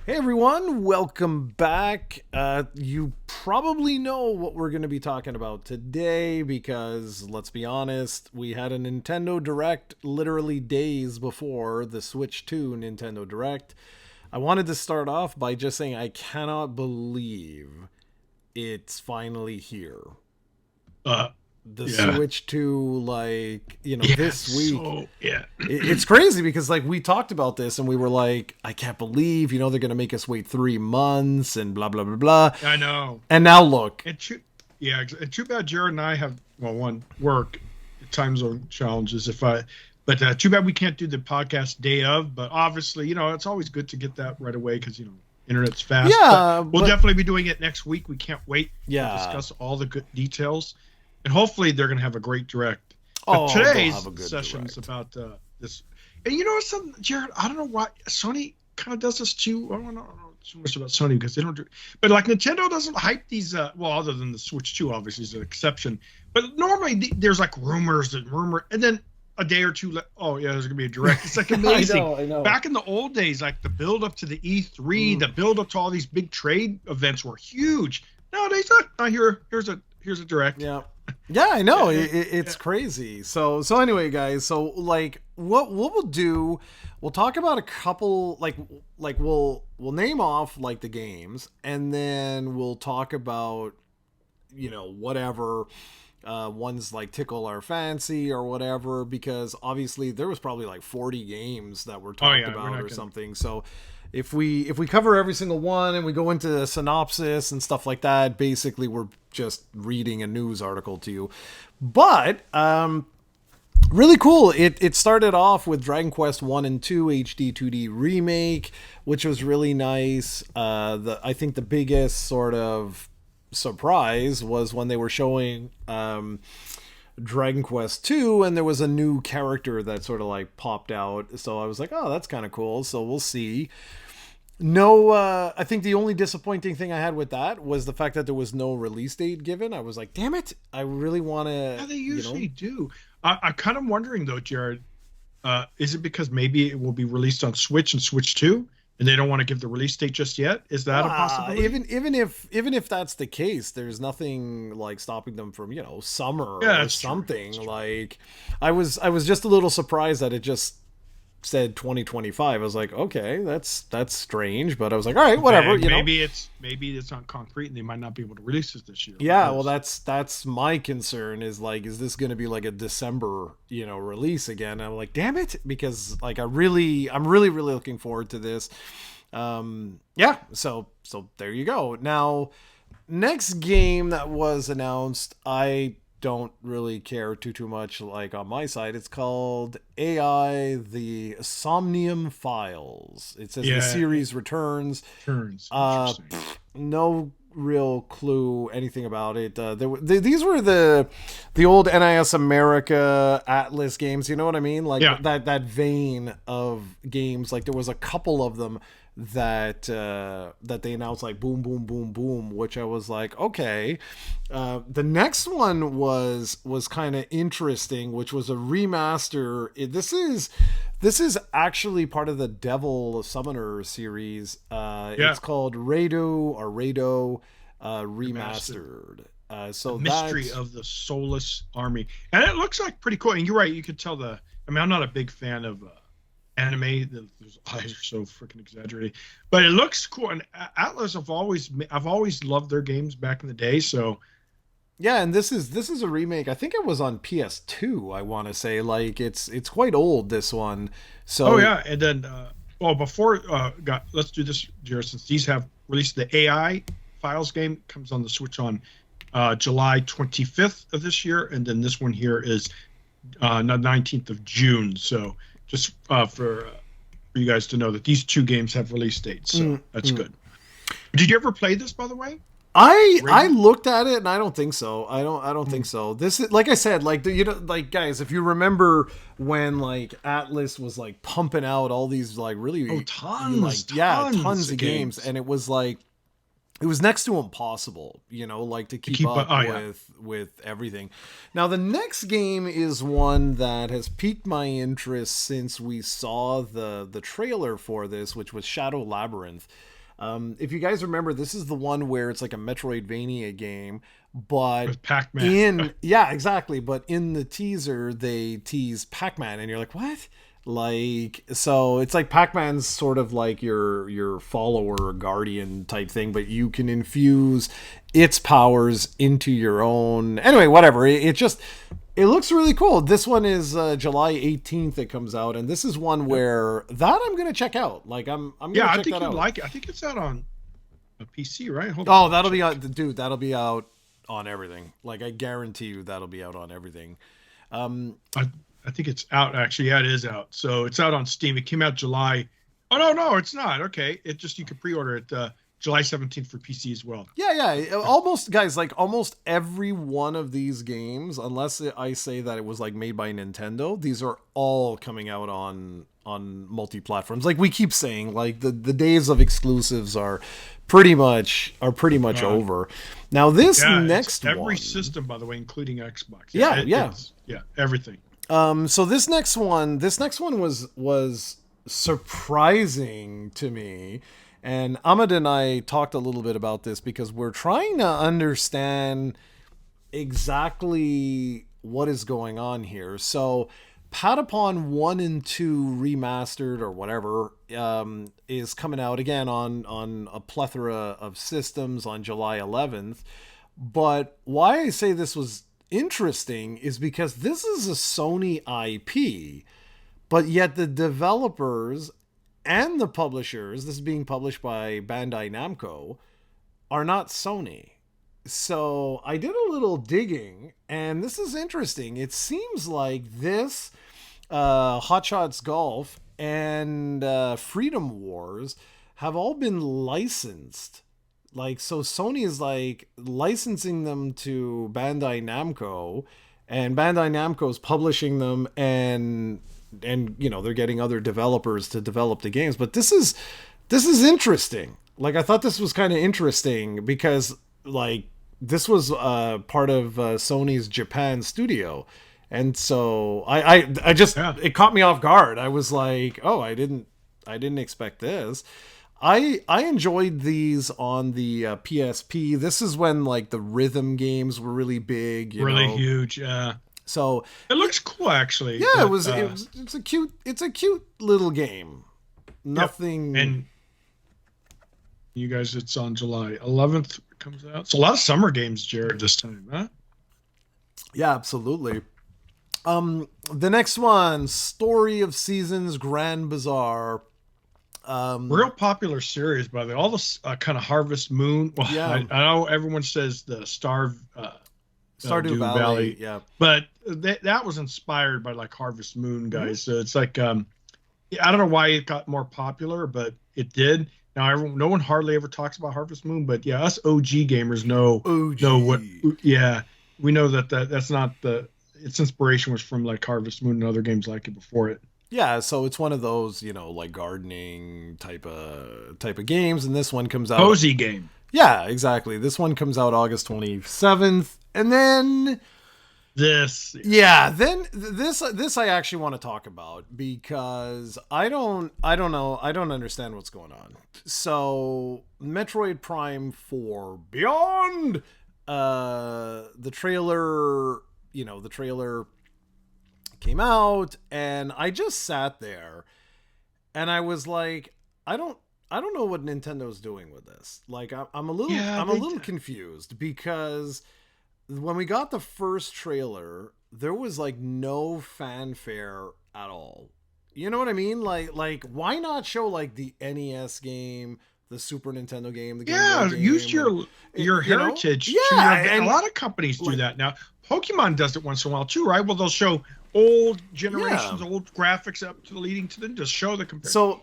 Hey everyone, welcome back. You probably know what we're going to be talking about today because, let's be honest, we had a Nintendo Direct literally days before the Switch 2 Nintendo Direct. I wanted to start off by just saying I cannot believe it's finally here. Uh, The yeah, Switch 2, yeah, this week. yeah. It's crazy because we talked about this and we were like, I can't believe they're gonna make us wait 3 months and blah blah blah blah. I know. And now look. And too bad Jared and I have one work time zone challenges. But too bad we can't do the podcast day of. But obviously, it's always good to get that right away because internet's fast. Yeah, But we'll definitely be doing it next week. We can't wait yeah. to discuss all the good details, and hopefully they're going to have a great direct. But Oh, today's they'll have a good session's direct. about this. And something, Jared, I don't know why Sony kind of does this too. I don't know too much about Sony because they don't do, but like Nintendo doesn't hype these. Well, other than the Switch 2, obviously is an exception. But normally there's like rumors, and then a day or two. Oh yeah, there's gonna be a direct. It's like amazing. I know. Back in the old days, like the build up to the E3, the build up to all these big trade events were huge. Nowadays, here's a direct. Yeah. Yeah, I know. Yeah. It's crazy. So anyway, guys, so what we'll do, we'll talk about a couple we'll name off like the games, and then we'll talk about whatever ones like tickle our fancy or whatever, because obviously there was probably like 40 games that were Oh talked yeah, we're about not or gonna. something. So if we cover every single one and we go into the synopsis and stuff like that, basically we're just reading a news article to you. But really cool. It started off with Dragon Quest 1 and 2 HD 2D remake, which was really nice. I think the biggest sort of surprise was when they were showing Dragon Quest 2 and there was a new character that sort of like popped out. So I was like, oh, that's kind of cool. So we'll see. No, I think the only disappointing thing I had with that was the fact that there was no release date given. I was like, damn it, I really want Yeah, to, they usually do. I kind of wondering though, Jared. Is it because maybe it will be released on Switch and Switch 2, and they don't want to give the release date just yet? Is that a possibility? even if that's the case, there's nothing like stopping them from summer Yeah, or that's true. something. That's true. Like, I was just a little surprised that it just said 2025. I was like, okay, that's strange, but I was like, all right, whatever. Maybe it's not concrete, and they might not be able to release it this year. Who Yeah, well, knows? that's my concern is like, is this going to be like a December, release again? I'm like, damn it, because like I'm really looking forward to this. Yeah, so there you go. Now, next game that was announced, I don't really care too much. Like on my side, it's called AI: The Somnium Files. It says the Yeah, it series returns. turns Uh, interesting. no real clue anything about it. These were the old NIS America Atlas games. You know what I mean? Like Yeah, that vein of games. Like there was a couple of them that they announced, like boom boom boom boom, which I was like, okay. The next one was kind of interesting, which was a remaster. This is actually part of the Devil Summoner series. yeah. It's called Rado Remastered. Remastered. The So mystery that's of the soulless army, and it looks like pretty cool. And you're right. You could tell the. I mean, I'm not a big fan of anime. Those eyes are so freaking exaggerated, but it looks cool. And Atlas, I've always loved their games back in the day. So yeah, and this is a remake. I think it was on PS2. I want to say, like, it's quite old, this one. oh So yeah, and then well before let's do this, Jared, since these have released the AI Files game comes on the Switch on July 25th of this year, and then this one here is 19th of June. So just for you guys to know that these two games have release dates, so that's good. Did you ever play this, by the way? I Raiden? looked at it and I don't think so. I don't think Mm. so. This is, like I said, like like, guys, if you remember when like Atlas was like pumping out all these like Oh, really like, tons, yeah, tons tons of of games, games. and it was like it was next to impossible, like to keep up Oh yeah. with everything. Now the next game is one that has piqued my interest since we saw the trailer for this, which was Shadow Labyrinth. If you guys remember, this is the one where it's like a Metroidvania game, but With Pac-Man. yeah, exactly. But in the teaser, they tease Pac-Man, and you're like, what? Like, so it's like Pac-Man's sort of like your follower or guardian type thing, but you can infuse its powers into your own. Anyway, whatever. It looks really cool. This one is July 18th. It comes out, and this is one where that I'm gonna check out. Like, I'm gonna Yeah, I check think that you'd out. like it. I think it's out on a PC, right? Hold Oh, on. that'll be out, dude. That'll be out on everything. Like, I guarantee you, that'll be out on everything. I think it's out actually. Yeah, it is out. So it's out on Steam. It came out July. Oh no, it's not. Okay, it just you can pre-order it July 17th for PC as well. Yeah. Almost, guys, like almost every one of these games, unless I say that it was like made by Nintendo, these are all coming out on multi-platforms. Like we keep saying, like the days of exclusives are pretty much over. Now this next every one, system, by the way, including Xbox. Yeah. Yeah, everything. So this next one was surprising to me. And Ahmed and I talked a little bit about this because we're trying to understand exactly what is going on here. So Patapon 1 and 2 remastered or whatever is coming out again on a plethora of systems on July 11th. But why I say this was interesting is because this is a Sony IP, but yet the developers and the publishers, this is being published by Bandai Namco, are not Sony. So I did a little digging, and this is interesting. It seems like this, Hot Shots Golf, and Freedom Wars have all been licensed. Like, so Sony is like licensing them to Bandai Namco, and Bandai Namco is publishing them, and they're getting other developers to develop the games. But this is interesting. Like, I thought this was kind of interesting because like this was part of Sony's Japan studio, and so I just it caught me off guard. I was like, oh, I didn't expect this. I enjoyed these on the PSP. This is when like the rhythm games were really big, really huge. Yeah. So it looks cool, actually. Yeah, it's a cute little game. Nothing. Yep. And you guys, it's on July 11th. It comes out. It's a lot of summer games, Jared, this time, huh? Yeah, absolutely. The next one, Story of Seasons Grand Bazaar. Real popular series, by the way. All this kind of Harvest Moon. Well, yeah. I know everyone says the Stardew Valley, yeah, but that was inspired by like Harvest Moon guys. So it's like I don't know why it got more popular, but it did. Now no one hardly ever talks about Harvest Moon, but yeah, us OG gamers know what. Yeah, we know that's not its inspiration was from like Harvest Moon and other games like it before it. Yeah, so it's one of those, like gardening type of games, and this one comes out cozy game. Yeah, exactly. This one comes out August 27th, and then this I actually want to talk about because I don't understand what's going on. So, Metroid Prime 4 Beyond, the trailer came out, and I just sat there and I was like, I don't know what Nintendo's doing with this. Like, I'm a little confused because when we got the first trailer, there was like no fanfare at all. You know what I mean? Like why not show like the NES game, the Super Nintendo game, the Game Boy game, use your heritage. Yeah, a lot of companies do that now. Pokemon does it once in a while too, right? Well, they'll show old generations, old graphics up to leading to them, just show the comparison. So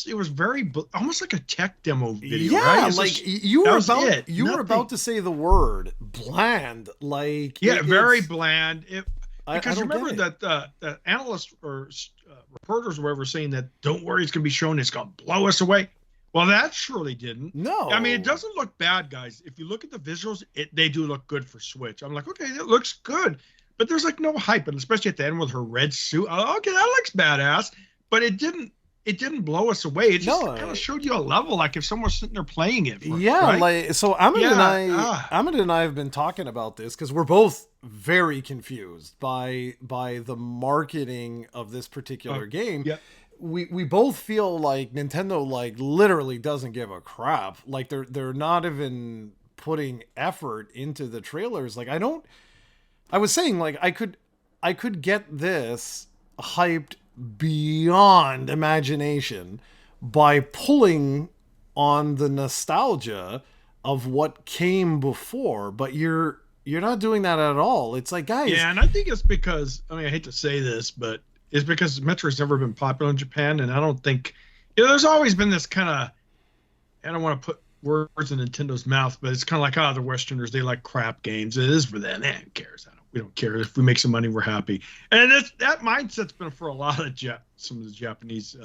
it was very almost like a tech demo video, right? You were about to say the word bland, like very bland. Because remember that the analysts or reporters were saying that don't worry, it's going to be shown, it's going to blow us away. Well, that surely didn't. No. I mean, it doesn't look bad, guys. If you look at the visuals, they do look good for Switch. I'm like, okay, it looks good, but there's like no hype, and especially at the end with her red suit. Oh, okay, that looks badass. But it didn't. It didn't blow us away. It just kind of showed you a level, like if someone was sitting there playing it. Right? Like so. Ahmed and I have been talking about this because we're both very confused by the marketing of this particular game. Yeah. We both feel like Nintendo like literally doesn't give a crap. Like they're not even putting effort into the trailers. Like I was saying like I could get this hyped beyond imagination by pulling on the nostalgia of what came before, but you're not doing that at all. It's like, guys. Yeah, and I think it's because, I mean, I hate to say this, but it's because Metroid's never been popular in Japan, and I don't think, there's always been this kind of, I don't want to put words in Nintendo's mouth, but it's kind of like, the Westerners, they like crap games. It is for them. Who cares? We don't care. If we make some money, we're happy. And that mindset's been for a lot of some of the Japanese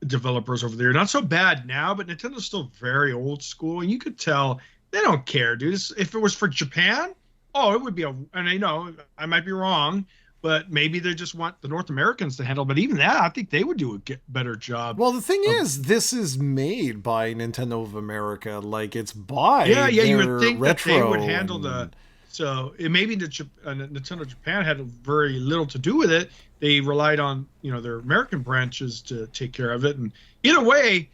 developers over there. Not so bad now, but Nintendo's still very old school, and you could tell they don't care, dude. If it was for Japan, it would be and I know I might be wrong, but maybe they just want the North Americans to handle. But even that, I think they would do a better job. Well, the thing is, this is made by Nintendo of America. Like, it's by you would think retro that they would handle the. So maybe Nintendo Japan had very little to do with it. They relied on their American branches to take care of it. And either way,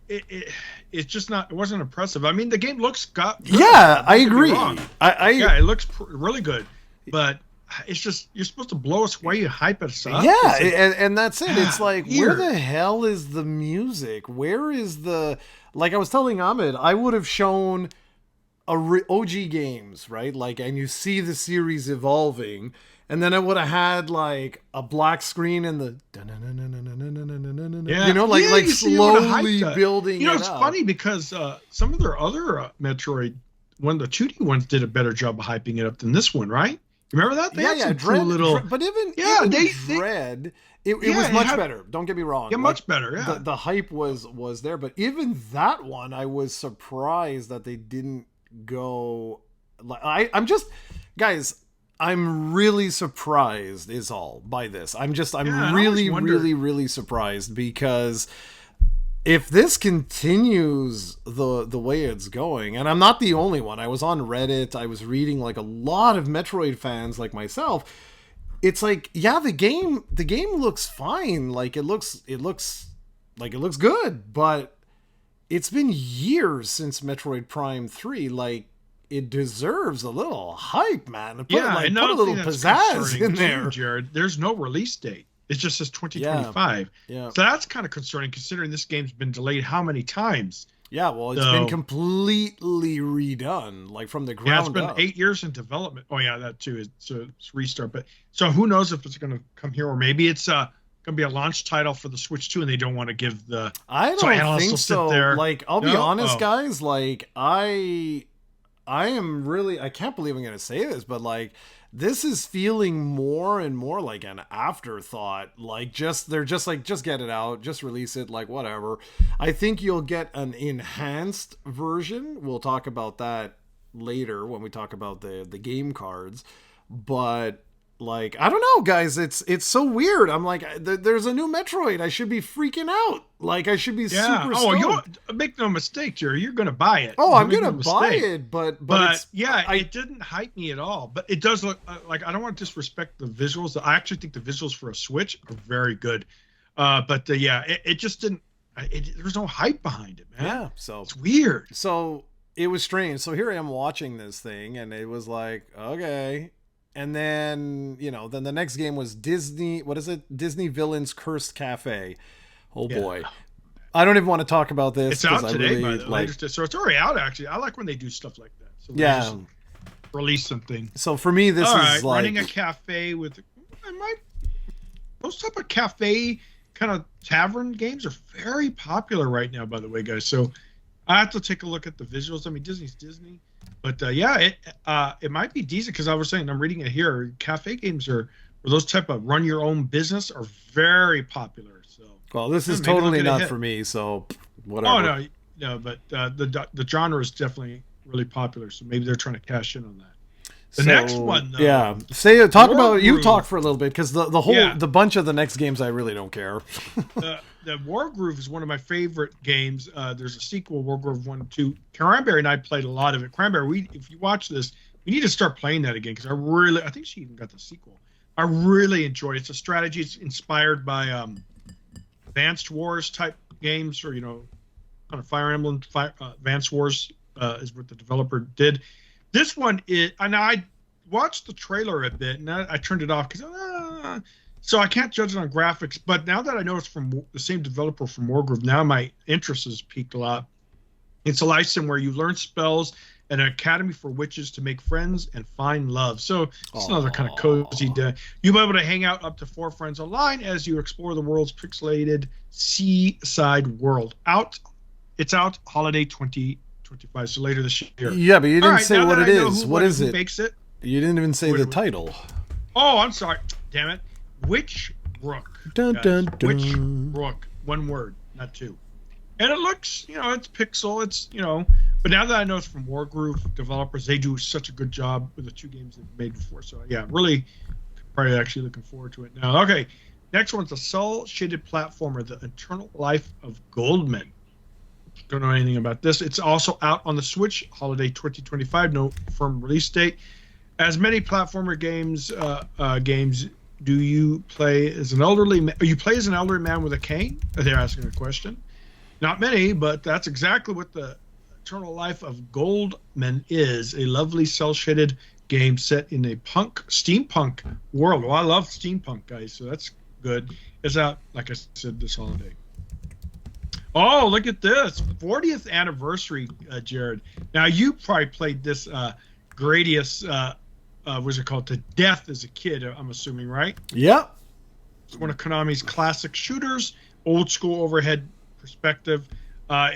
it's just not. It wasn't impressive. I mean, the game looks good. Yeah, I agree. It looks really good, but it's just you're supposed to blow us away, you hype us up. Yeah, and that's it. It's like, where the hell is the music? Where is the, like I was telling Ahmed, I would have shown OG games, right? Like, and you see the series evolving, and then I would have had like a black screen and the like slowly building. It's funny because some of their other Metroid, the 2D ones, did a better job of hyping it up than this one, right? Remember that? They had some Dread, cool little. but even Dread, it was much better. Don't get me wrong. Yeah, much better. Yeah, the hype was there, but even that one, I was surprised that they didn't go. I'm just, guys, I'm really surprised is all by this. I'm really surprised, because if this continues the way it's going, and I'm not the only one. I was on Reddit, I was reading like a lot of Metroid fans like myself. It's like, the game looks fine. Like it looks good, but it's been years since Metroid Prime 3. Like, it deserves a little hype, man. Put a little pizzazz in there. Jared, there's no release date. It just says 2025. Yeah. So that's kind of concerning, considering this game's been delayed how many times? Yeah, well, it's been completely redone, like from the ground up. It's been 8 years in development. Oh, yeah, that too. So it's restart. But so who knows if it's going to come here, or maybe it's going to be a launch title for the Switch 2, and they don't want to give the. I don't think so. Like, I'll be honest, guys. Like, I am really. I can't believe I'm going to say this, but like, this is feeling more and more like an afterthought. Like, they're just like, just get it out, just release it, like, whatever. I think you'll get an enhanced version. We'll talk about that later when we talk about the game cards. But like, I don't know, guys. It's so weird. I'm like, there's a new Metroid. I should be freaking out. Like, I should be super stoked. You make no mistake, Jerry. You're going to buy it. Oh, I'm going to buy it, but it didn't hype me at all. But it does look like, I don't want to disrespect the visuals. I actually think the visuals for a Switch are very good. It just didn't. There's no hype behind it, man. Yeah, so it's weird. So it was strange. So here I am watching this thing, and it was like, okay. And then, then the next game was Disney. What is it? Disney Villains Cursed Cafe. Oh boy. I don't even want to talk about this. It's out today, by the way. So it's already out, actually. I like when they do stuff like that. So yeah. Release something. So for me, this is like running a cafe with. Those type of cafe kind of tavern games are very popular right now, by the way, guys. So I have to take a look at the visuals. I mean, Disney's Disney. But it might be decent, because I was saying, I'm reading it here. Cafe games or those type of run your own business are very popular. So, well, this is totally not for me. So whatever. Oh no, but the genre is definitely really popular, so maybe they're trying to cash in on that. The next one, though, talk about Wargroove. you talk for a little bit because the whole Yeah. the bunch of the next games I really don't care. The Wargroove is one of my favorite games. There's a sequel, Wargroove 1 and 2. Cranberry and I played a lot of it. Cranberry, if you watch this, we need to start playing that again because I think she even got the sequel. I really enjoyed it. It's a strategy. It's inspired by Advanced Wars type games, or kind of Fire Emblem. Advanced Wars is what the developer did. This one is, and I watched the trailer a bit, and I turned it off because so I can't judge it on graphics. But now that I know it's from the same developer from Wargroove, now my interest has peaked a lot. It's a life sim where you learn spells and an academy for witches to make friends and find love. So it's another kind of cozy day. You'll be able to hang out up to 4 friends online as you explore the world's pixelated seaside world. It's out holiday 2025, so later this year. Yeah, but you didn't say what it is. What is who it? Makes it? You didn't even say the title. Oh, I'm sorry. Damn it. Witch Brook. Dun, dun, dun. Witch Brook. One word, not two. And it looks, it's pixel. It's, but now that I know it's from Wargroove developers, they do such a good job with the 2 games they've made before. So, yeah, really probably actually looking forward to it now. Okay, next one's a cel-shaded platformer, The Eternal Life of Goldman. Don't know anything about this. It's also out on the Switch, holiday 2025, no firm release date. As many platformer games, do you play as an elderly man? You play as an elderly man with a cane? They're asking a question. Not many, but that's exactly what the Eternal Life of Goldman is, a lovely cel-shaded game set in a steampunk world. Well, I love steampunk, guys, so that's good. It's out, like I said, this holiday. Oh, look at this. 40th anniversary, Jared. Now, you probably played this Gradius, what's it called, to death as a kid, I'm assuming, right? Yep. It's one of Konami's classic shooters, old school overhead perspective.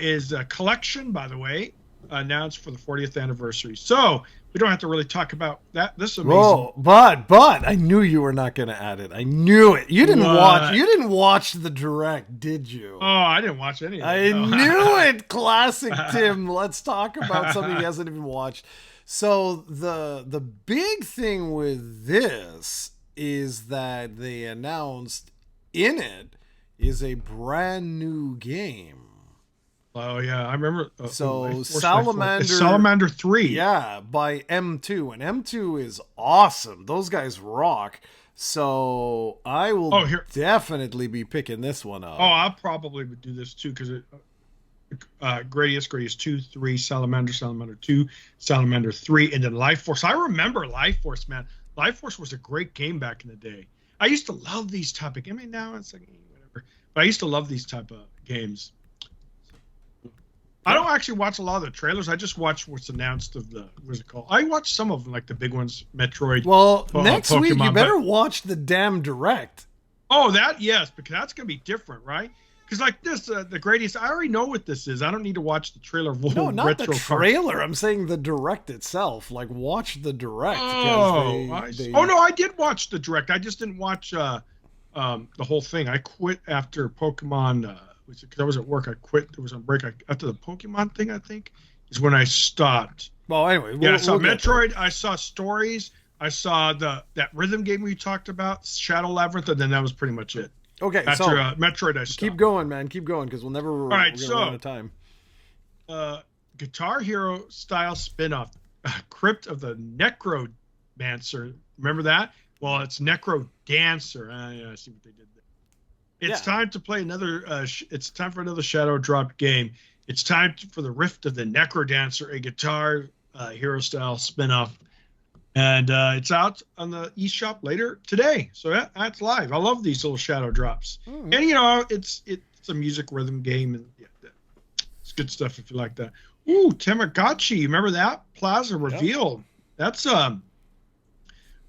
Is a collection, by the way, announced for the 40th anniversary. So we don't have to really talk about that. This is amazing. Whoa, but I knew you were not going to add it. I knew it. You didn't watch the direct, did you? Oh, I didn't watch any of it. I knew it. Classic Tim. Let's talk about something he hasn't even watched. So the big thing with this is that they announced in it is a brand new game. Oh yeah, I remember. Salamander 3. Yeah, by M2, and M2 is awesome. Those guys rock. So I will definitely be picking this one up. Oh, I probably would do this too because Gradius 2, 3, Salamander 2, Salamander 3, and then Life Force. I remember Life Force, man. Life Force was a great game back in the day. I used to love these type of games. I mean, now it's like whatever, but I used to love these type of games. I don't actually watch a lot of the trailers. I just watch what's announced of what's it called? I watch some of them, like the big ones, Metroid. Well, next Pokemon, week you better watch the damn direct. Oh, yes, because that's going to be different, right? Because like this, the Gradius, I already know what this is. I don't need to watch the trailer. No, not retro the trailer. I'm saying the direct itself. Like, watch the direct. Oh, no, I did watch the direct. I just didn't watch the whole thing. I quit after Pokemon... because I was at work, I quit. It was on break. After the Pokemon thing, I think, is when I stopped. Well, anyway, I saw Metroid. I saw Stories. I saw that rhythm game we talked about, Shadow Labyrinth, and then that was pretty much it. Okay, after Metroid, I stopped. Keep going, man. Keep going, because we'll never run out of time. Guitar Hero style spinoff, Crypt of the Necromancer. Remember that? Well, it's Necro Dancer. I see what they did there. It's time to play another. It's time for another Shadow Drop game. It's time for the Rift of the Necrodancer, a Guitar Hero style spinoff, and it's out on the eShop later today. So that's live. I love these little Shadow Drops, and it's a music rhythm game, and it's good stuff if you like that. Ooh, Tamagotchi, remember that? Plaza Revealed. That's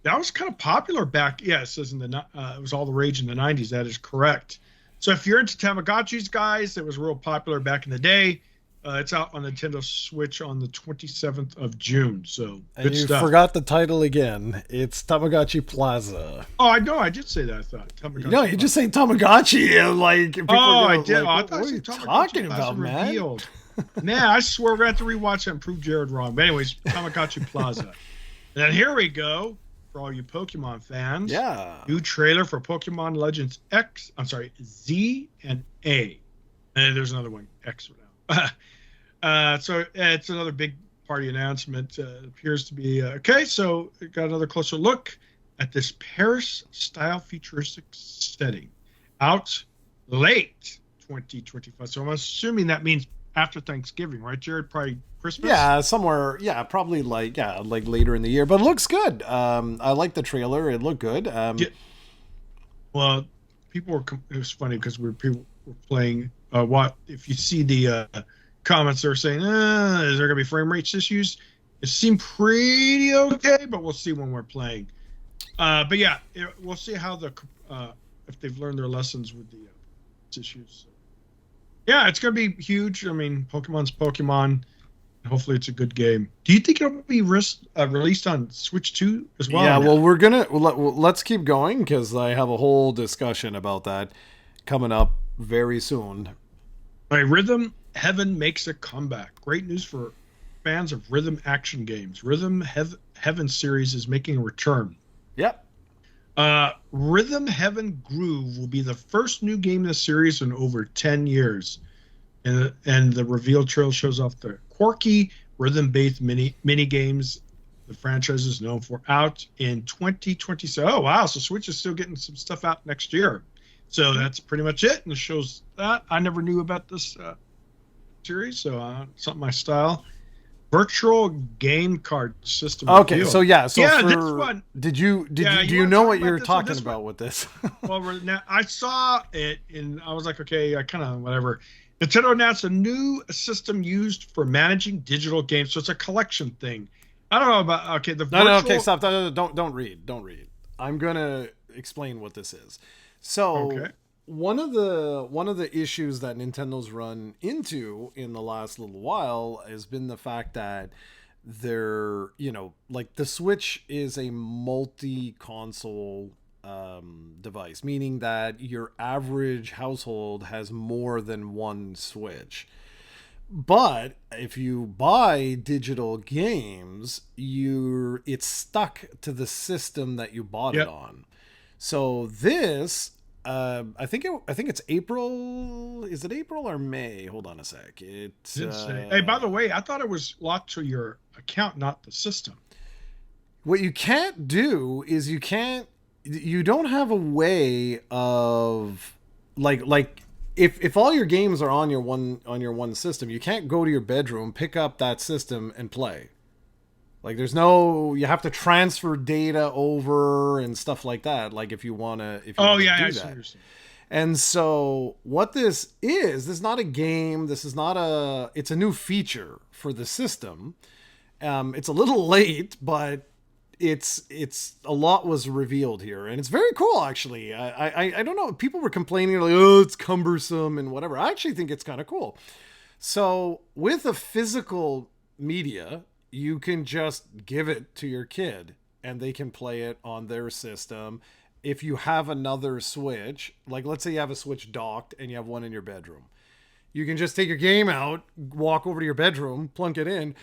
that was kind of popular back. Yeah, it says it was all the rage in the 90s. That is correct. So if you're into Tamagotchis, guys, it was real popular back in the day. It's out on Nintendo Switch on the 27th of June. So And good you stuff. forgot the title again. It's Tamagotchi Plaza. Oh, I know. I did say that. I thought. No, you just say Tamagotchi, and like people Oh, are I gonna, did. like, Oh, I what thought are you you said Tamagotchi talking Plaza about, man? revealed. Man, I swear we're going to have to rewatch that and prove Jared wrong. But anyways, Tamagotchi Plaza. And then here we go for all you Pokemon fans. Yeah. New trailer for Pokemon Legends X. I'm sorry, Z and A. And there's another one, X now. So it's another big party announcement. Appears to be okay. So we got another closer look at this Paris-style futuristic setting, out late 2025. So I'm assuming that means after Thanksgiving, right, Jared? Probably Christmas. Yeah, somewhere. Yeah, probably like later in the year. But it looks good. I like the trailer. It looked good. Yeah. Well, people were. It was funny because people were playing. What if you see the comments? They're saying, "Is there gonna be frame rates issues?" It seemed pretty okay, but we'll see when we're playing. But yeah, we'll see how if they've learned their lessons with the issues. Yeah, it's gonna be huge. I mean, Pokemon's Pokemon. Hopefully, it's a good game. Do you think it'll be released on Switch 2 as well? Yeah, well, we're gonna let's keep going because I have a whole discussion about that coming up very soon. All right, Rhythm Heaven makes a comeback. Great news for fans of rhythm action games. Rhythm Heaven series is making a return. Yep. Rhythm Heaven Groove will be the first new game in the series in over 10 years. And the reveal trail shows off the quirky rhythm-based mini games the franchise is known for, out in 2027. Oh, wow. So Switch is still getting some stuff out next year. So that's pretty much it. And it shows that. I never knew about this series, so something my style. Virtual game card system. Okay, reveal. so this one. Do you know what you're talking about with this? Well, now I saw it and I was like, okay, I kind of whatever. Nintendo announced a new system used for managing digital games, so it's a collection thing. I don't know about the virtual... Okay, stop. Don't read. I'm gonna explain what this is. So okay. one of the issues that Nintendo's run into in the last little while has been the fact that they're, like the Switch is a multi-console device, meaning that your average household has more than one Switch. But if you buy digital games, it's stuck to the system that you bought it on. So this, I think it's April. Is it April or May? Hold on a sec. Hey, by the way, I thought it was locked to your account, not the system. What you can't do is you don't have a way of like if all your games are on your one system, you can't go to your bedroom, pick up that system and play. Like you have to transfer data over and stuff like that. Like if you want to do that. And so what this is not a game. It's a new feature for the system. It's a little late, but it's a lot was revealed here, and it's very cool actually. I don't know, people were complaining like, oh, it's cumbersome and whatever. I actually think it's kind of cool. So with a physical media, you can just give it to your kid and they can play it on their system. If you have another Switch, like let's say you have a Switch docked and you have one in your bedroom, you can just take your game out, walk over to your bedroom, plunk it in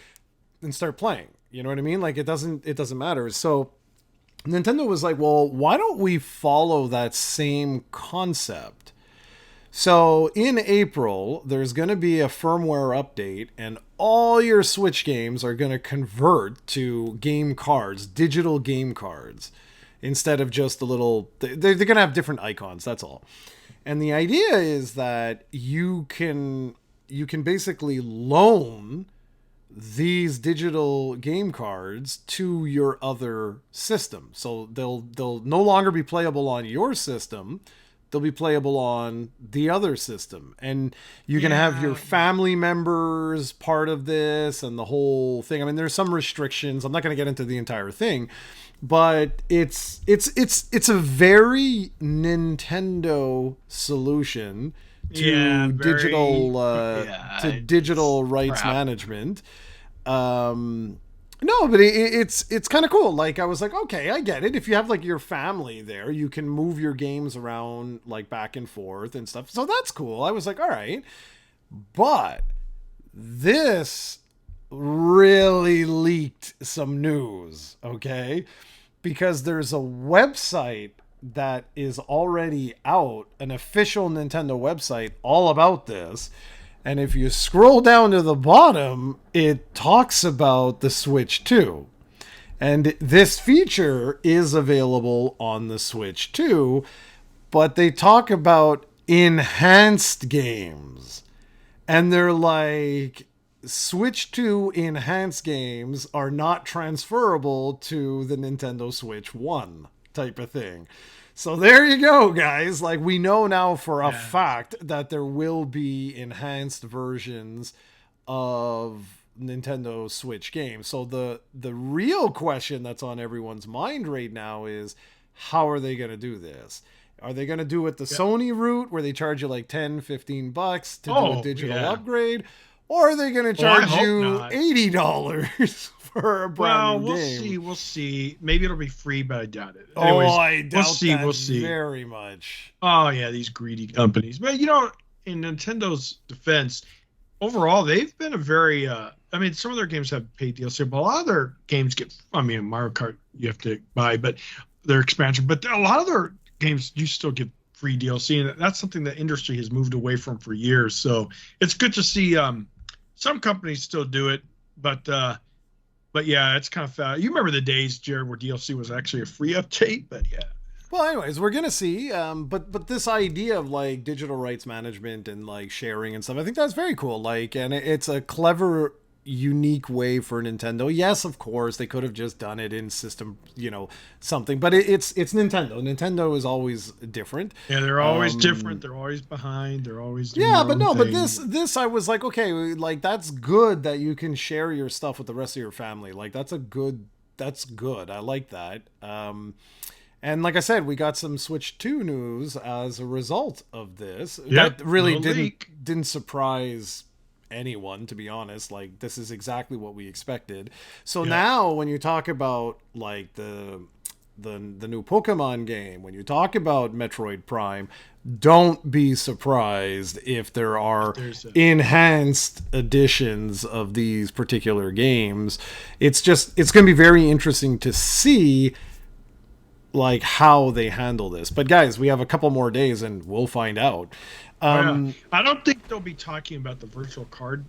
and start playing. You know what I mean? Like it doesn't matter. So Nintendo was like, well, why don't we follow that same concept? So in April, there's going to be a firmware update and all your Switch games are going to convert to game cards, digital game cards, instead of just they're going to have different icons. That's all. And the idea is that you can basically loan these digital game cards to your other system. So they'll no longer be playable on your system. They'll be playable on the other system. And you can have your family members part of this and the whole thing. I mean, there's some restrictions. I'm not going to get into the entire thing, but it's a very Nintendo solution Yeah, to very. to Yeah, digital it's rights crap. management. No, but it's kind of cool. Like I was like, okay, I get it. If you have like your family there, you can move your games around like back and forth and stuff. So that's cool. I was like, all right. But this really leaked some news, okay? Because there's a website that is already out, an official Nintendo website all about this. And if you scroll down to the bottom, it talks about the Switch 2. And this feature is available on the Switch 2, but they talk about enhanced games. And they're like, Switch 2 enhanced games are not transferable to the Nintendo Switch 1 type of thing. So there you go, guys. Like, we know now for a Yeah. fact that there will be enhanced versions of Nintendo Switch games. So the real question that's on everyone's mind right now is, how are they going to do this? Are they going to do it the Yeah. Sony route where they charge you like 10, $15 to do a Oh, digital yeah. upgrade? Or are they going to Well, I charge hope you not. $80 for a Well, brand new we'll game? see. We'll see. Maybe it'll be free, but I doubt it. Oh, Anyways, I we'll doubt see. that We'll see. very much. Oh yeah, these greedy companies. But in Nintendo's defense, overall, they've been a very. I mean, some of their games have paid DLC, but a lot of their games get. I mean, Mario Kart you have to buy, but their expansion. But a lot of their games you still get free DLC, and that's something the industry has moved away from for years. So it's good to see some companies still do it, but yeah, it's kind of you remember the days, Jared, where DLC was actually a free update, but yeah. Well, anyways, we're gonna see. But this idea of like digital rights management and like sharing and stuff, I think that's very cool. Like, and it's a clever, unique way for Nintendo. Yes, of course, they could have just done it in system, something. But it's Nintendo. Nintendo is always different. Yeah, they're always different. They're always behind. They're always doing Yeah, their but own no, but thing. this I was like, okay, like that's good that you can share your stuff with the rest of your family. Like that's good. I like that. And like I said, we got some Switch 2 news as a result of this. Yep, That really no leak. didn't surprise anyone, to be honest. Like this is exactly what we expected. So Yeah. now when you talk about like the new Pokemon game, when you talk about Metroid Prime, don't be surprised if there are There's a enhanced editions of these particular games. It's going to be very interesting to see like how they handle this. But guys, we have a couple more days and we'll find out. yeah. I don't think they'll be talking about the virtual card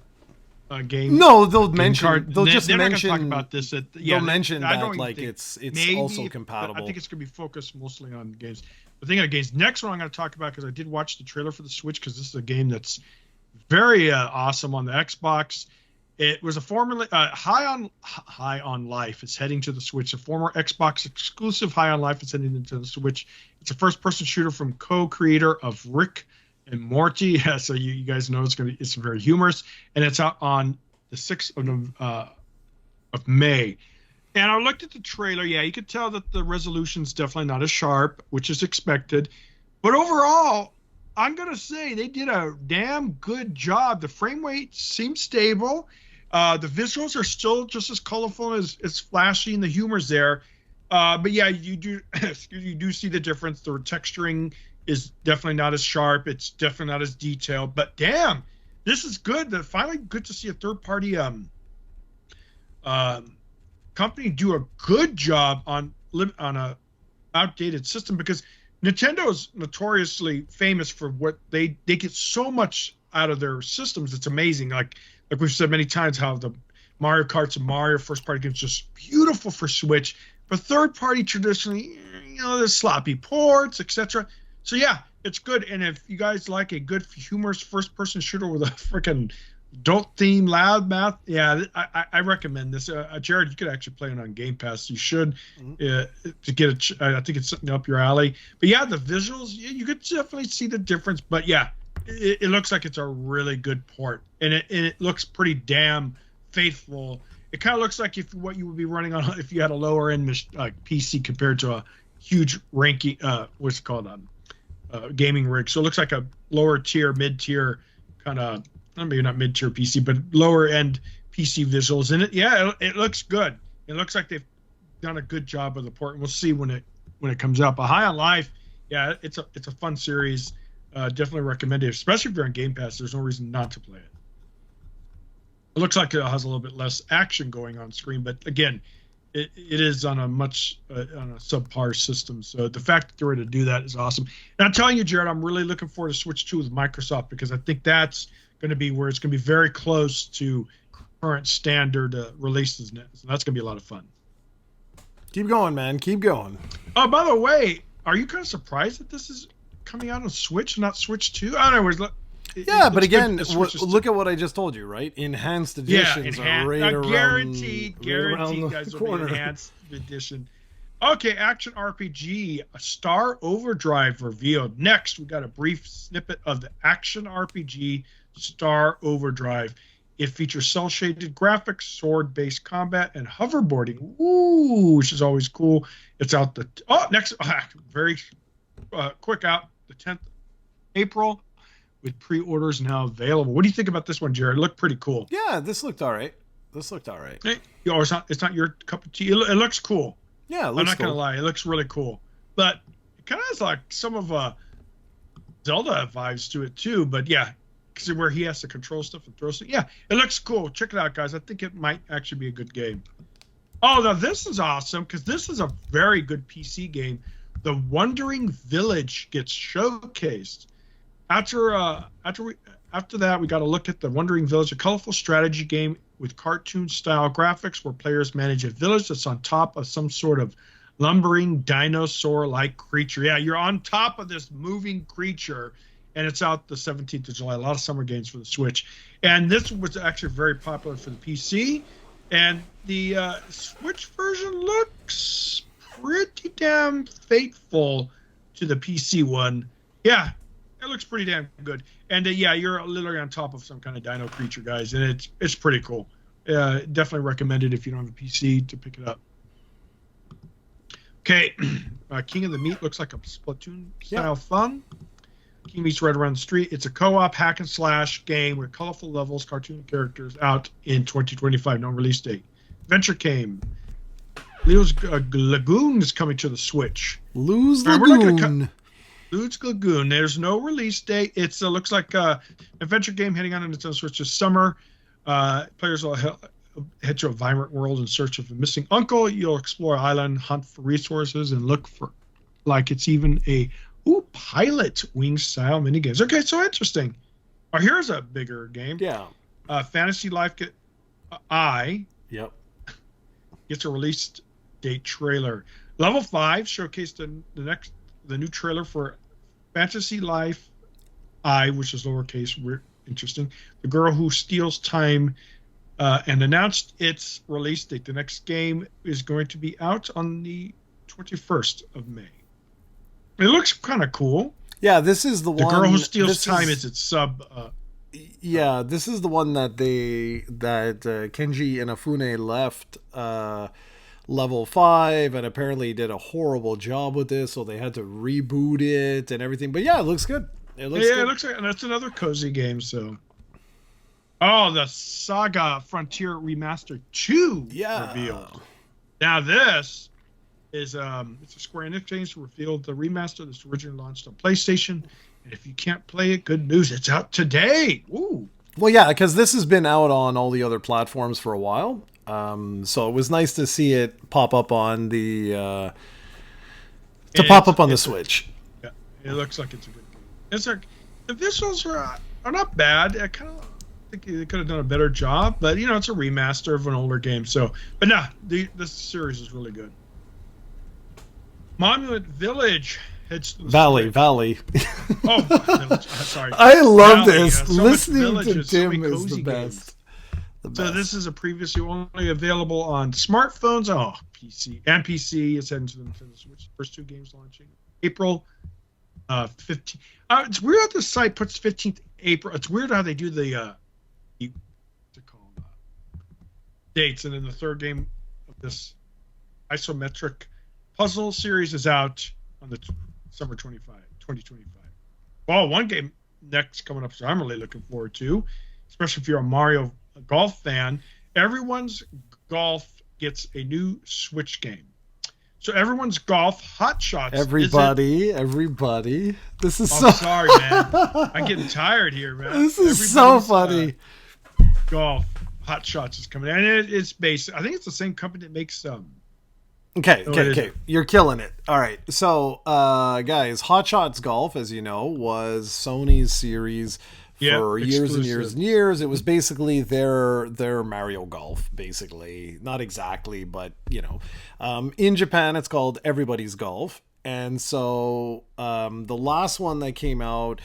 game. No, they'll Game mention. card. They'll just They're not mention. going to talk about this. Yeah, They'll mention I that don't even like think, it's maybe, also but compatible. I think it's going to be focused mostly on games. The thing on games. Next one I'm going to talk about because I did watch the trailer for the Switch because this is a game that's very awesome on the Xbox. It was a formerly High on Life. It's heading to the Switch. A former Xbox exclusive High on Life is heading into the Switch. It's a first-person shooter from co-creator of Rick and Morty. Yeah, so you guys know it's very humorous, and it's out on the 6th of May. And I looked at the trailer. Yeah, you could tell that the resolution's definitely not as sharp, which is expected. But overall, I'm going to say they did a damn good job. The frame rate seems stable. The visuals are still just as colorful as flashy, and the humor's there. But yeah, you do you do see the difference. The texturing is definitely not as sharp. It's definitely not as detailed. But damn, this is good. Finally good to see a third-party company do a good job on a outdated system, because Nintendo is notoriously famous for what they get so much out of their systems. It's amazing. Like we've said many times, how the Mario Karts and Mario first party games just beautiful for Switch. But third party traditionally, there's sloppy ports, etc. So yeah, it's good. And if you guys like a good humorous first person shooter with a freaking adult theme, loud mouth, yeah, I recommend this. Jared, you could actually play it on Game Pass. You should to get I think it's something up your alley. But yeah, the visuals, you could definitely see the difference. But yeah, it looks like it's a really good port, and it looks pretty damn faithful. It kind of looks like what you would be running on if you had a lower end PC compared to a huge ranking what's it called gaming rig. So it looks like a lower tier, mid tier kind of, maybe not mid tier PC, but lower end PC visuals in it. Yeah, it looks good. It looks like they've done a good job of the port. We'll see when it comes out. But High on Life, yeah, it's a fun series. Definitely recommend it, especially if you're on Game Pass. There's no reason not to play it. It looks like it has a little bit less action going on screen, but again, it is on a much on a subpar system. So the fact that they're able to do that is awesome. And I'm telling you, Jared, I'm really looking forward to Switch 2 with Microsoft, because I think that's going to be where it's going to be very close to current standard releases. So that's going to be a lot of fun. Keep going, man. Keep going. Oh, by the way, are you kind of surprised that this is coming out on Switch, not Switch 2? I don't know. Yeah, but again, look at what I just told you, right? Enhanced editions are right around guaranteed, guys, the will be enhanced edition. Okay, action RPG, a Star Overdrive revealed. Next, we got a brief snippet of the action RPG Star Overdrive. It features cel-shaded graphics, sword-based combat, and hoverboarding. Ooh, which is always cool. It's out very quick out, the 10th April, with pre-orders now available. What do you think about this one, Jared? It looked pretty cool. Yeah, this looked all right. Hey, it's not your cup of tea. It looks cool. Yeah, it looks I'm not cool. gonna lie, it looks really cool. But it kind of has like some of Zelda vibes to it too. But yeah, because where he has to control stuff and throw stuff. Yeah, it looks cool. Check it out, guys. I think it might actually be a good game. Oh, now this is awesome, because this is a very good PC game. The Wandering Village gets showcased. After that, we got to look at The Wandering Village, a colorful strategy game with cartoon-style graphics where players manage a village that's on top of some sort of lumbering dinosaur-like creature. Yeah, you're on top of this moving creature, and it's out the 17th of July. A lot of summer games for the Switch. And this was actually very popular for the PC. And the Switch version looks pretty damn faithful to the PC one. Yeah. It looks pretty damn good. And yeah, you're literally on top of some kind of dino creature, guys, and it's pretty cool. Definitely recommend it if you don't have a PC to pick it up. Okay, King of the Meat looks like a Splatoon-style fun. King Meat's right around the street. It's a co-op hack and slash game with colorful levels, cartoon characters, out in 2025. No release date. Adventure came. Leo's Lagoon is coming to the Switch. Lose Lagoon. Lude's Lagoon. There's no release date. It looks like an adventure game heading on in its own Switch this summer. Players will head to a vibrant world in search of a missing uncle. You'll explore an island, hunt for resources, and look for like it's even a pilot wing style minigames. Okay, so interesting. Here's a bigger game. Yeah. Fantasy Life gets a release date trailer. Level 5 showcased the new trailer for Fantasy Life I, which is lowercase, interesting. The Girl Who Steals Time, and announced its release date. The next game is going to be out on the 21st of May. It looks kind of cool. Yeah, this is the one. The Girl Who Steals Time is its sub. Yeah, this is the one that Kenji Inafune left level 5 and apparently did a horrible job with this, so they had to reboot it and everything. But yeah, it looks good. It looks like, and that's another cozy game. So, the Saga Frontier Remastered 2 revealed. Now this is it's a Square Enix game to reveal the remaster that's originally launched on PlayStation. And if you can't play it, good news, it's out today. Ooh. Well, yeah, because this has been out on all the other platforms for a while. So it was nice to see it pop up on the Switch. Yeah, it looks like it's a good game. It's like the visuals are not bad. I kind of think they could have done a better job, but it's a remaster of an older game. So, but nah, this series is really good. Monument Village. Valley. Village. Sorry. I love this. Listening to Tim is the best. So this is a previously only available on smartphones. PC and PC. It's heading to the Switch. First 2 games launching April 15th. It's weird how the site puts 15th April. It's weird how they do the dates, and then the third game of this isometric puzzle series is out on the summer 25. 2025. Well, one game next coming up, so I'm really looking forward to, especially if you're a Mario Golf fan. Everyone's Golf gets a new Switch game. So Everyone's Golf Hot Shots. Everybody. This is I'm sorry, man. I'm getting tired here, man. This is so funny. Golf Hot Shots is coming, and it's based. I think it's the same company that makes Okay. You're killing it. All right. So, guys, Hot Shots Golf, as you know, was Sony's series for years and years and years. It was basically their Mario Golf, basically. Not exactly, but, in Japan, it's called Everybody's Golf. And so the last one that came out,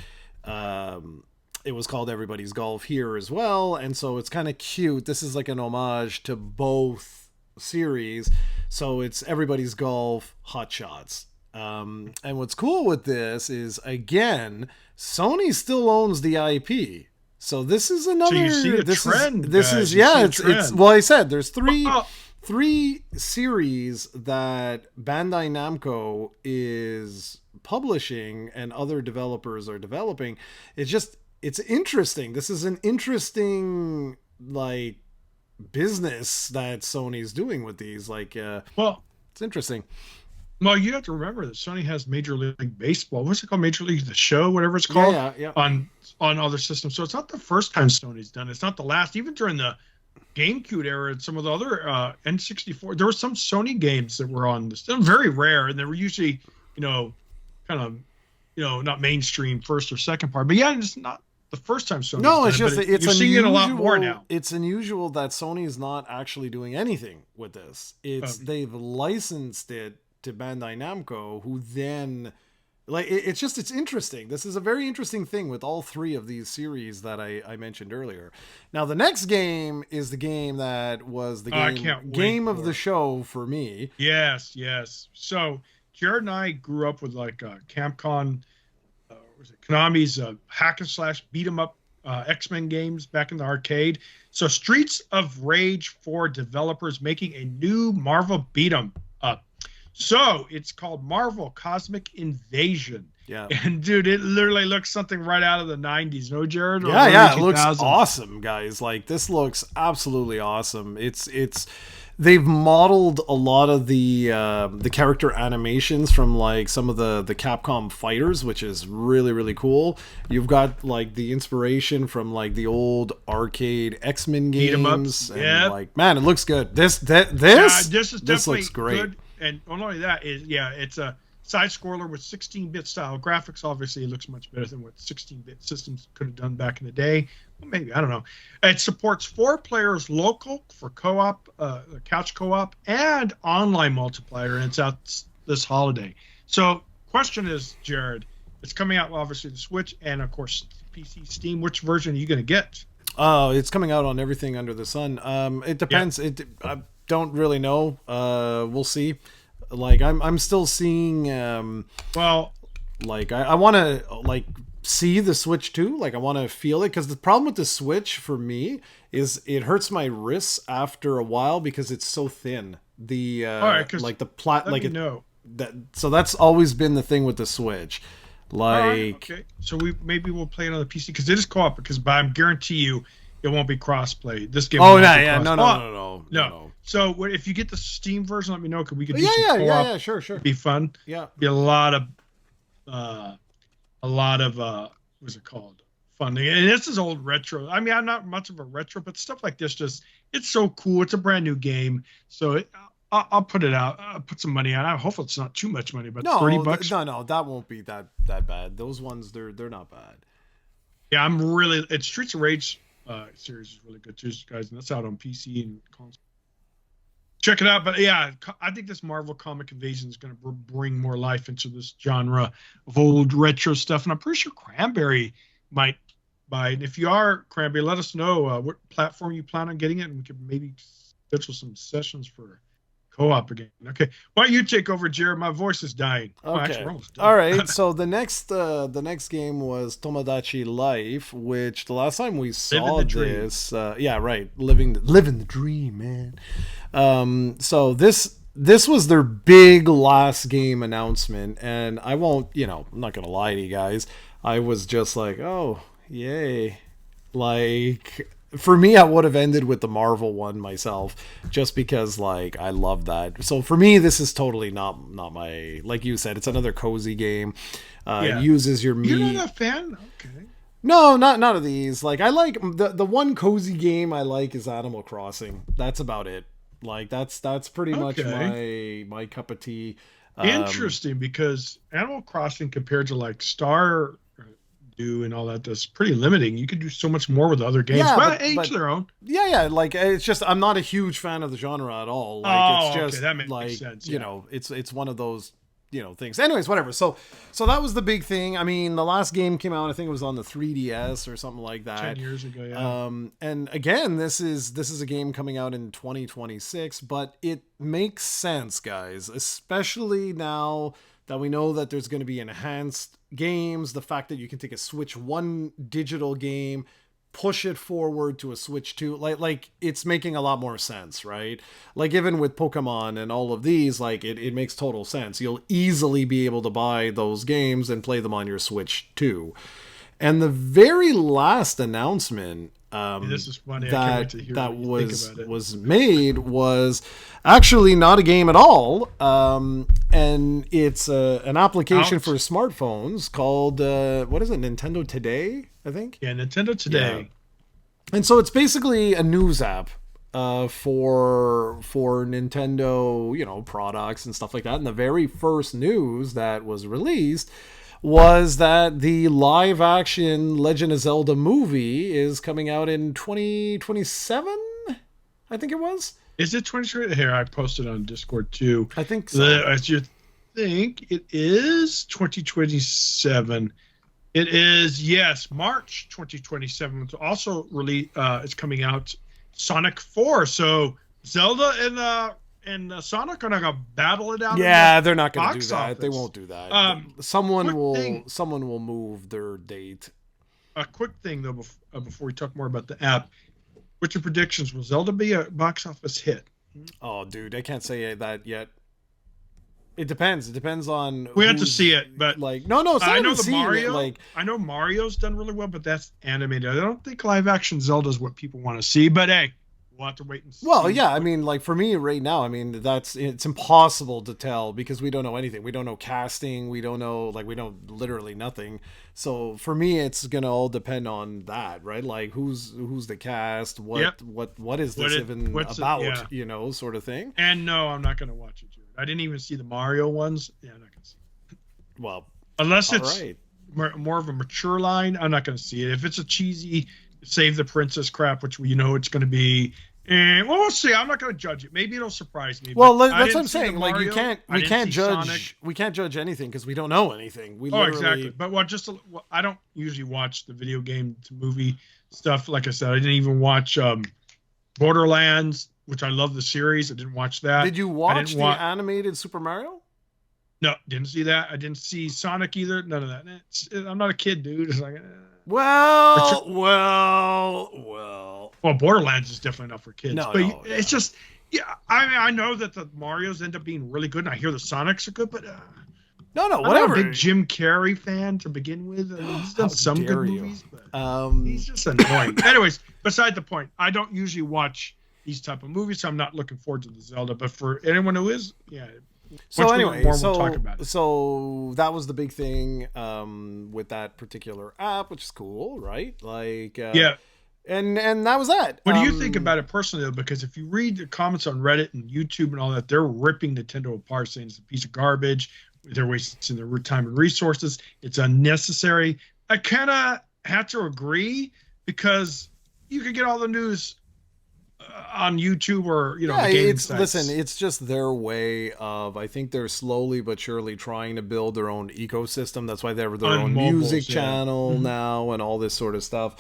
it was called Everybody's Golf here as well. And so it's kind of cute. This is like an homage to both series. So it's Everybody's Golf, Hot Shots. And what's cool with this is, again, Sony still owns the IP. So this is another. So you see the trend. It's well, I said there's three series that Bandai Namco is publishing and other developers are developing. It's interesting. This is an interesting business that Sony's doing with these. It's interesting. Well, you have to remember that Sony has Major League Baseball. What's it called? Major League the Show, whatever it's called. Yeah. On other systems. So it's not the first time Sony's done it. It's not the last. Even during the GameCube era and some of the other N64, there were some Sony games that were on this. They're very rare, and they were usually, kind of, not mainstream first or second part. But yeah, it's not the first time Sony. No, it's just you're seeing it a lot more now. It's unusual that Sony's not actually doing anything with this. They've licensed it to Bandai Namco, who then it's interesting. This is a very interesting thing with all three of these series that I mentioned earlier. Now the next game is the game that was the game of the show for me. Yes. So Jared and I grew up with Capcom, Konami's hack and slash beat 'em up X-Men games back in the arcade. So Streets of Rage 4 developers making a new Marvel beat 'em up. So it's called Marvel Cosmic Invasion. Yeah. And dude, it literally looks something right out of the 90s, no, Jared? Yeah, it looks awesome, guys. This looks absolutely awesome. They've modeled a lot of the character animations from some of the Capcom fighters, which is really, really cool. You've got the inspiration from the old arcade X-Men games. And, man, it looks good. This looks great. Good. And not only that, it's a side scroller with 16-bit style graphics. Obviously, it looks much better than what 16-bit systems could have done back in the day. Well, maybe, I don't know. It supports 4 players local for co-op, couch co-op, and online multiplayer, and it's out this holiday. So, question is, Jared, it's coming out obviously the Switch and of course PC, Steam. Which version are you going to get? It's coming out on everything under the sun. It depends. Yeah. I don't really know. We'll see. I'm still seeing. I want to see the Switch too. I want to feel it, because the problem with the Switch for me is it hurts my wrists after a while because it's so thin. The the plot so that's always been the thing with the Switch. Okay. So we'll play it on the PC because it is co-op. But I guarantee you, it won't be cross-play. This game. No. So if you get the Steam version, let me know, because we could do some co-op. Yeah, sure. It'd be fun. Yeah. Be a lot of what's it called? Fun. And this is old retro. I mean, I'm not much of a retro, but stuff like this it's so cool. It's a brand new game. So I'll put it out. I'll put some money on it. I hope it's not too much money, but $30. No, that won't be that bad. Those ones, they're not bad. Yeah, it's Streets of Rage series is really good too, guys, and that's out on PC and console. Check it out. But yeah, I think this Marvel Comic Invasion is going to bring more life into this genre of old retro stuff, and I'm pretty sure Cranberry might buy it. If you are Cranberry, let us know what platform you plan on getting it, and we could maybe schedule some sessions for co-op again. Okay, why don't you take over, Jared? My voice is dying. Okay. Actually, we're almost done. All right. So the next game was Tomodachi Life, which the last time we saw this, living the dream, man. So this this was their big last game announcement, and I won't, I'm not gonna lie to you guys. I was just like, oh, yay. Like, for me, I would have ended with the Marvel one myself, just because, like, I love that. So for me, this is totally not my, like you said, it's another cozy game. It uses your meat. You're not a fan? Okay. No, not of these. Like, I like the one cozy game I like is Animal Crossing. That's about it. Like, that's pretty much my cup of tea. Interesting, because Animal Crossing compared to like Stardew and all that, that's pretty limiting. You could do so much more with other games. Yeah, but each their own. Yeah. Like, it's just, I'm not a huge fan of the genre at all. Like, it's just that makes like sense. it's one of those things. Anyways, whatever. So that was the big thing. I mean, the last game came out, I think it was on the 3DS or something like that. 10 years ago, yeah. And again, this is a game coming out in 2026, but it makes sense, guys, especially now that we know that there's going to be enhanced games, the fact that you can take a Switch 1 digital game, push it forward to a Switch 2, like it's making a lot more sense, right? Like, even with Pokemon and all of these, like it makes total sense. You'll easily be able to buy those games and play them on your Switch 2. And the very last announcement this is funny. that was made was actually not a game at all, and it's an application for smartphones called what is it, Nintendo Today, I think. Yeah, Nintendo Today. Yeah. And so it's basically a news app for Nintendo, products and stuff like that. And the very first news that was released was that the live action Legend of Zelda movie is coming out in 2027, I think it was. Is it 2020? Here, I posted on Discord too. I think so. You think it is 2027. It is, yes, March 2027. It's also it's coming out Sonic 4. So Zelda and Sonic are not gonna battle it out. Yeah, they're not gonna do that. Office. They won't do that. Someone will move their date. A quick thing though, before we talk more about the app, what's your predictions? Will Zelda be a box office hit? Oh, dude, I can't say that yet. It depends. It depends on. We have to see it, but like, no, it's not I know even the Mario. Like, I know Mario's done really well, but that's animated. I don't think live action Zelda is what people want to see. But hey, we'll have to wait and see. Well, yeah, I mean, like, for me right now, I mean, it's impossible to tell because we don't know anything. We don't know casting. We don't know, like, we know literally nothing. So for me, it's gonna all depend on that, right? Like, who's the cast? What is this even about? Yeah. Sort of thing. And no, I'm not gonna watch it, Jared. I didn't even see the Mario ones. Yeah, I'm not gonna see it. Well, unless it's more of a mature line, I'm not gonna see it. If it's a cheesy Save the Princess crap, which it's going to be. And we'll see. I'm not going to judge it. Maybe it'll surprise me. Well, that's what I'm saying. Like, we can't judge. Sonic. We can't judge anything because we don't know anything. Exactly. But I don't usually watch the video game to movie stuff. Like I said, I didn't even watch Borderlands, which I love the series. I didn't watch that. Did you watch the animated Super Mario? No, didn't see that. I didn't see Sonic either. None of that. I'm not a kid, dude. It's like. Well. Borderlands is definitely not for kids. It's just, I mean, I know that the Marios end up being really good, and I hear the Sonics are good, but whatever. I'm not a big Jim Carrey fan to begin with. He's done some good movies, but he's just annoying. Anyways, beside the point, I don't usually watch these type of movies, so I'm not looking forward to the Zelda. But for anyone who is, So anyway, we'll talk about it. So that was the big thing with that particular app, which is cool, right? Like, and that was that. What do you think about it personally, though? Because if you read the comments on Reddit and YouTube and all that, they're ripping Nintendo apart, saying it's a piece of garbage. They're wasting their time and resources. It's unnecessary. I kind of have to agree because you could get all the news on YouTube or the gaming sites. Listen, it's just their way of. I think they're slowly but surely trying to build their own ecosystem. That's why they have their own music channel now and all this sort of stuff.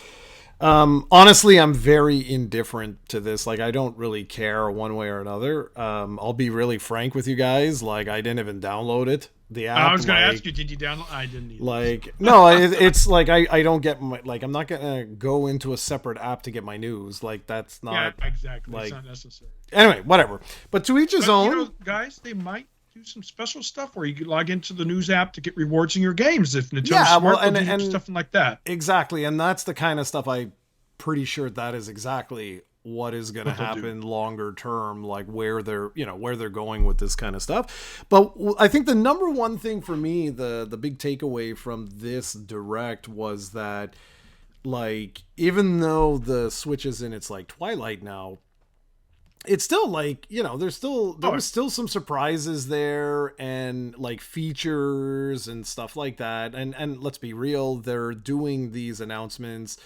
Honestly, I'm very indifferent to this. Like, I don't really care one way or another. I'll be really frank with you guys. Like, I didn't even download it the app. I was going to ask you, did you download? I didn't either. Like, no, it's like I don't get my, like, I'm not gonna go into a separate app to get my news. Like, that's not exactly. like, it's not necessary. Anyway, whatever. But to each his own. You know, guys, they might do some special stuff where you could log into the news app to get rewards in your games if Nintendo's smart, and stuff like that. Exactly, and that's the kind of stuff I'm pretty sure that is exactly what is going to happen longer term, like where they're going with this kind of stuff. But I think the number one thing for me, the big takeaway from this direct was that, like, even though the Switch is in its like twilight now, it's still like, there's still some surprises there, and like features and stuff like that. And let's be real, they're doing these announcements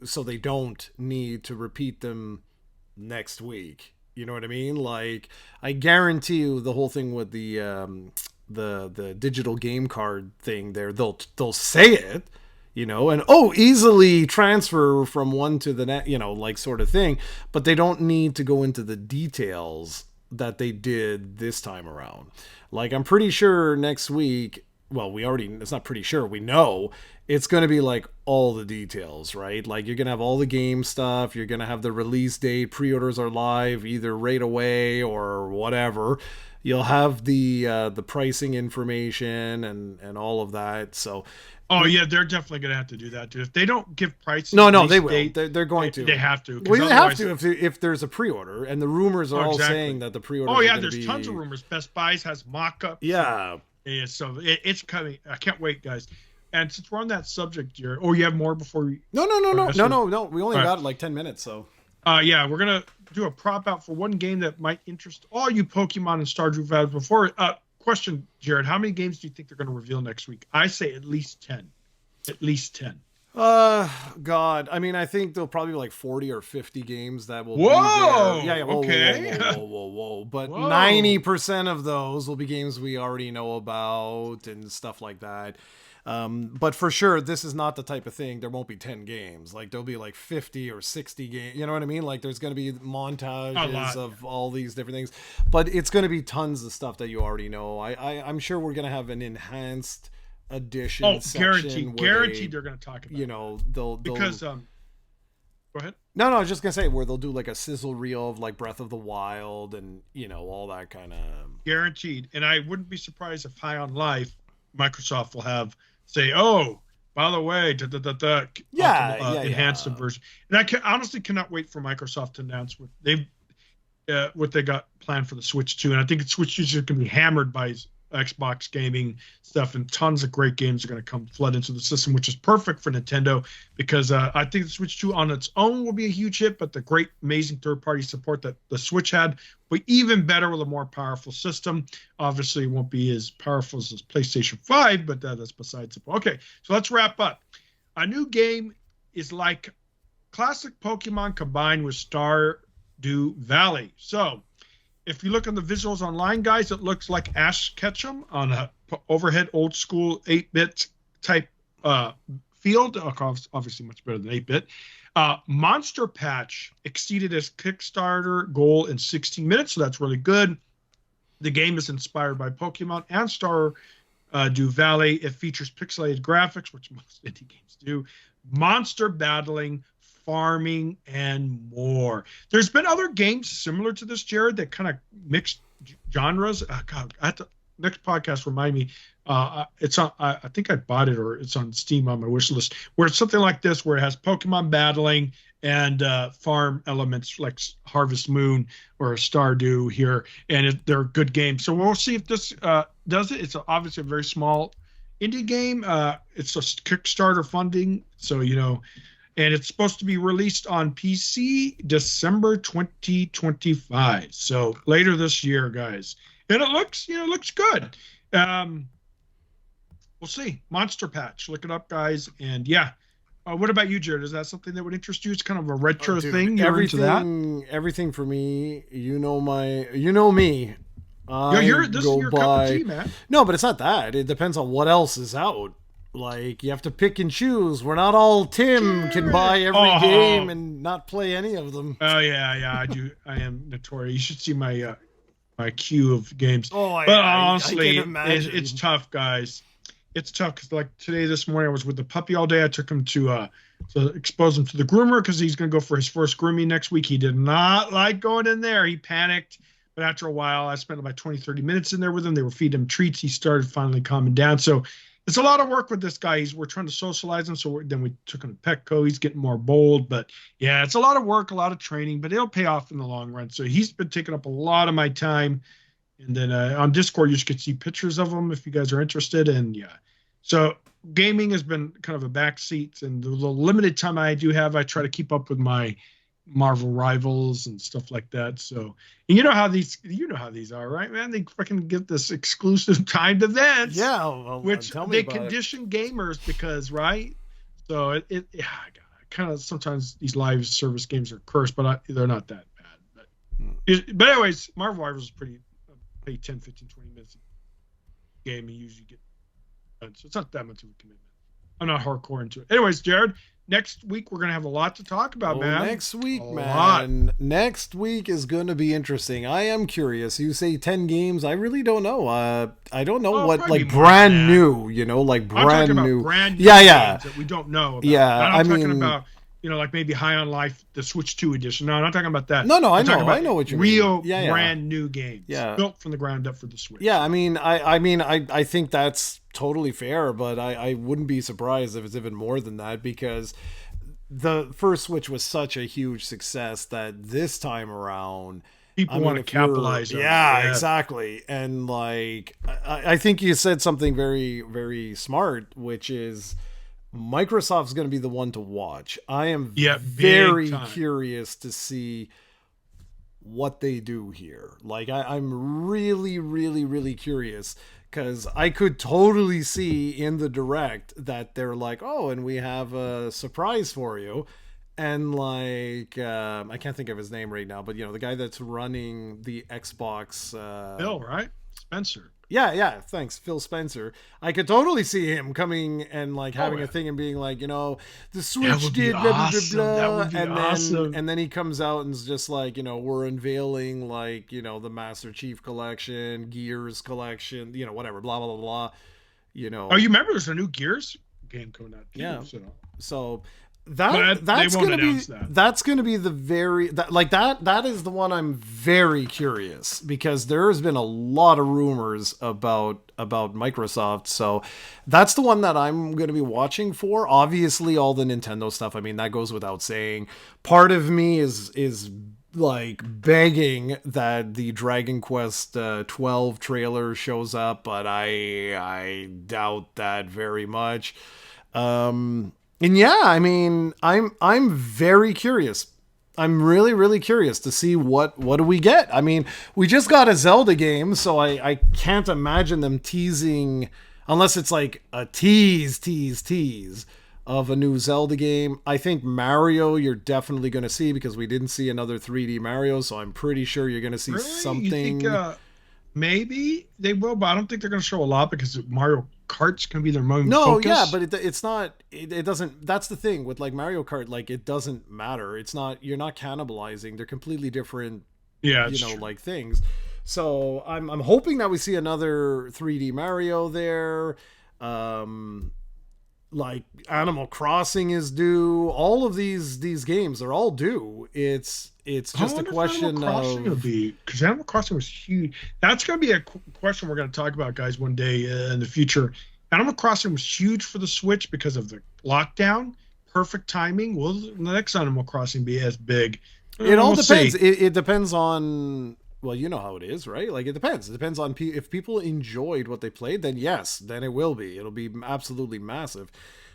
so they don't need to repeat them next week. You know what I mean? Like, I guarantee you the whole thing with the digital game card thing there, they'll say it, and easily transfer from one to the next, like sort of thing, but they don't need to go into the details that they did this time around. Like, I'm pretty sure next week, well, it's not pretty sure, we know it's going to be like all the details, right? Like, you're going to have all the game stuff. You're going to have the release date. Pre-orders are live either right away or whatever. You'll have the pricing information and all of that. So, oh yeah, they're definitely going to have to do that too. If they don't give prices, no, they will. They're going to. They have to. Well, they have to if there's a pre-order, and the rumors are all saying that the pre-order. Oh yeah, there's tons of rumors. Best Buys has mock-ups. Yeah. So it's coming. I can't wait, guys. And since we're on that subject, Jared, you have more before we... No. We only got like 10 minutes, so... Yeah, we're going to do a prop out for one game that might interest all you Pokemon and Stardew fans. Before, question, Jared, how many games do you think they're going to reveal next week? I say at least 10. At least 10. God. I mean, I think there'll probably be like 40 or 50 games that will be there. Yeah, okay. Whoa. But 90% of those will be games we already know about and stuff like that. But for sure, this is not the type of thing. There won't be 10 games. Like, there'll be like 50 or 60 games. You know what I mean? Like, there's going to be montages of all these different things. But it's going to be tons of stuff that you already know. I'm sure we're going to have an enhanced edition section. Guaranteed they're going to talk about they'll because go ahead. No, I was just going to say where they'll do like a sizzle reel of like Breath of the Wild and, all that kind of... Guaranteed. And I wouldn't be surprised if High on Life, Microsoft will have... say, by the way, enhanced version. And I honestly cannot wait for Microsoft to announce what they got planned for the Switch 2. And I think the Switch 2 is going to be hammered by Xbox gaming stuff, and tons of great games are going to come flood into the system, which is perfect for Nintendo because I think the Switch 2 on its own will be a huge hit, but the great, amazing third-party support that the Switch had will be even better with a more powerful system. Obviously, it won't be as powerful as PlayStation 5, but that's besides the point. Okay, so let's wrap up. A new game is like classic Pokemon combined with Stardew Valley. So, if you look on the visuals online, guys, it looks like Ash Ketchum on a overhead old school 8-bit type field. Obviously much better than 8-bit. Monster Patch exceeded its Kickstarter goal in 16 minutes, so that's really good. The game is inspired by Pokemon and Stardew Valley. It features pixelated graphics, which most indie games do, monster battling, farming, and more. There's been other games similar to this, Jared, that kind of mixed genres. Next podcast, remind me. It's on. I think I bought it, or it's on Steam on my wish list. Where it's something like this, where it has Pokemon battling and farm elements like Harvest Moon or Stardew here, and they're good games. So we'll see if this does it. It's obviously a very small indie game. It's a Kickstarter funding, so and it's supposed to be released on PC December 2025. So later this year, guys. And it looks good. We'll see. Monster Patch. Look it up, guys. And yeah. What about you, Jared? Is that something that would interest you? It's kind of a retro thing. You're into that? Everything for me. You know me. This is your cup of tea, man. No, but it's not that. It depends on what else is out. Like, you have to pick and choose. We're not all Tim can buy every game and not play any of them. Oh yeah, I do. I am notorious. You should see my my queue of games. Oh, But I honestly, can imagine. it's tough, guys. It's tough because like today, this morning, I was with the puppy all day. I took him to expose him to the groomer because he's going to go for his first grooming next week. He did not like going in there. He panicked. But after a while, I spent about 20, 30 minutes in there with him. They were feeding him treats. He started finally calming down. So it's a lot of work with this guy. We're trying to socialize him. So then we took him to Petco. He's getting more bold. But yeah, it's a lot of work, a lot of training, but it'll pay off in the long run. So he's been taking up a lot of my time. And then on Discord, you can see pictures of him if you guys are interested. And yeah, so gaming has been kind of a backseat. And the limited time I do have, I try to keep up with my Marvel Rivals and stuff like that. So, and you know how these are, right, man? They fucking get this exclusive timed events, Yeah, well, which tell me they about condition gamers because, right? So it yeah, kind of sometimes these live service games are cursed, but they're not that bad. But anyways, Marvel Rivals is pretty 10, 15, 20 minutes game. You usually get done, so it's not that much of a commitment. I'm not hardcore into it. Anyways, Jared, next week we're gonna have a lot to talk about, man. Next week, a man. lot. Next week is going to be interesting. I am curious. You say 10 games. I really don't know. I don't know what probably like more brand than that. new. You know, like I'm brand talking new. about brand new Yeah. games that we don't know about. Yeah, I'm I talking mean- about, like maybe High on Life, the Switch 2 edition. No, I'm not talking about that. No, I'm talking about I know what you real mean. Yeah. brand new games. Yeah. Built from the ground up for the Switch. Yeah, I think that's totally fair, but I wouldn't be surprised if it's even more than that because the first Switch was such a huge success that this time around People want to if you're- capitalize on it. Yeah, exactly. And like I think you said something very, very smart, which is Microsoft's going to be the one to watch. I am Yeah, very big time. curious to see what they do here. Like I'm really, really, really curious because I could totally see in the direct that they're like, oh, and we have a surprise for you. And like, I can't think of his name right now, but the guy that's running the Xbox, Bill, right? Spencer. yeah, thanks, Phil Spencer. I could totally see him coming and like having yeah. a thing and being like, the Switch would be did blah, blah, blah, awesome. blah, That would be and awesome. then he comes out and is just like, we're unveiling like, the Master Chief collection, Gears collection, whatever, blah blah blah blah. Oh, you remember there's a new Gears game coming out too, Yeah. So So But that's they won't gonna be announce that. that's gonna be the that is the one I'm very curious because there's been a lot of rumors about Microsoft, so that's the one that I'm gonna be watching for. Obviously, all the Nintendo stuff. I mean, that goes without saying. Part of me is like begging that the Dragon Quest 12 trailer shows up, but I doubt that very much. And yeah, I mean, I'm very curious. I'm really, really curious to see what do we get. I mean, we just got a Zelda game, so I can't imagine them teasing, unless it's like a tease of a new Zelda game. I think Mario you're definitely going to see because we didn't see another 3D Mario, so I'm pretty sure you're going to see really? something. You think, maybe they will, but I don't think they're going to show a lot because Mario Kart's going to be their main focus. Yeah, but it's not. It doesn't. That's the thing with like Mario Kart. Like it doesn't matter. It's not. You're not cannibalizing. They're completely different. Yeah, it's true. like things. So I'm hoping that we see another 3D Mario there. Like Animal Crossing is due. All of these games are all due. It's just a question of because Animal Crossing was huge. That's going to be a question we're going to talk about, guys, one day in the future. Animal Crossing was huge for the Switch because of the lockdown. Perfect timing. Will the next Animal Crossing be as big? It all We'll depends. see. It depends on. Well, you know how it is, right? Like it depends. It depends on if people enjoyed what they played, then yes, then it will be. It'll be absolutely massive.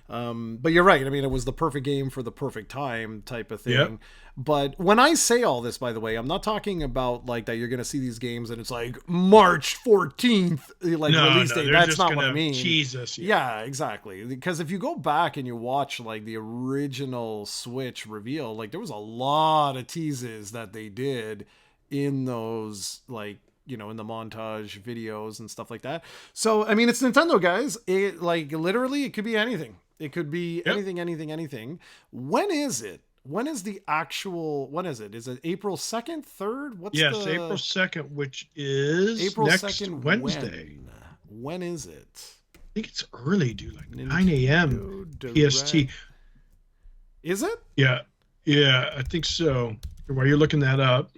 But you're right. I mean, it was the perfect game for the perfect time type of thing. Yep. But when I say all this, by the way, I'm not talking about like that you're going to see these games and it's like March 14th, like release date. they're That's just not what gonna I mean. Jesus. Yeah, exactly. Because if you go back and you watch like the original Switch reveal, like there was a lot of teases that they did in those like in the montage videos and stuff like that. So I mean, it's Nintendo, guys. It like literally it could be anything. It could be anything. When is it? when is the actual? When is it? Is it April 2nd, 3rd? What's Yes, the April 2nd, which is April next 2nd? Wednesday. When is it? I think it's early, dude, like 9 Nintendo a.m. Direct. PST. Is it? Yeah, I think so. While you're looking that up,